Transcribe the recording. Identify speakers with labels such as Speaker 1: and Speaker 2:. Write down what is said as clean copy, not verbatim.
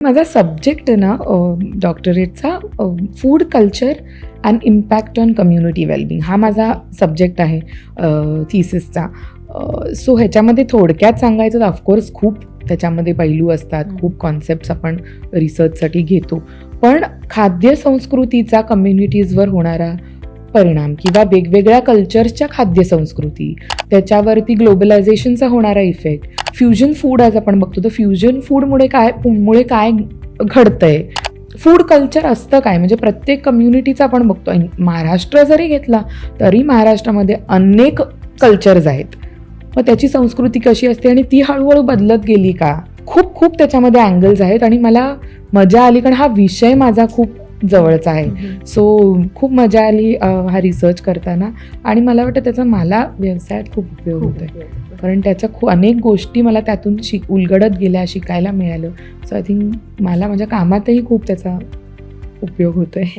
Speaker 1: माझा सब्जेक्ट आहे ना डॉक्टरेटचा food culture and impact on community wellbeing हा माझा सब्जेक्ट आहे थिसिसचा. सो ह्याच्यामध्ये थोडक्यात सांगायचं तर ऑफकोर्स खूप त्याच्यामध्ये पैलू असतात, खूप कॉन्सेप्ट्स आपण रिसर्चसाठी घेतो. पण खाद्य संस्कृतीचा कम्युनिटीजवर होणारा परिणाम किंवा वेगवेगळ्या कल्चर्सच्या खाद्य संस्कृती, त्याच्यावरती ग्लोबलायझेशनचा होणारा इफेक्ट, फ्युजन फूड आज आपण बघतो तर फ्युजन फूडमुळे काय घडतंय, फूड कल्चर असतं काय, म्हणजे प्रत्येक कम्युनिटीचा आपण बघतो. महाराष्ट्र जरी घेतला तरी महाराष्ट्रामध्ये अनेक कल्चर्स आहेत. मग त्याची संस्कृती कशी असते आणि ती हळूहळू बदलत गेली का, खूप खूप त्याच्यामध्ये अँगल्स आहेत. आणि मला मजा आली कारण हा विषय माझा खूप जवळचा आहे. सो खूप मजा आली हा रिसर्च करताना आणि मला वाटतं त्याचा मला व्यवसायात खूप उपयोग होतो आहे, कारण त्याच्या अनेक गोष्टी मला त्यातून उलगडत गेल्या, शिकायला मिळालं. सो आय थिंक मला माझ्या कामातही खूप त्याचा उपयोग होतो आहे.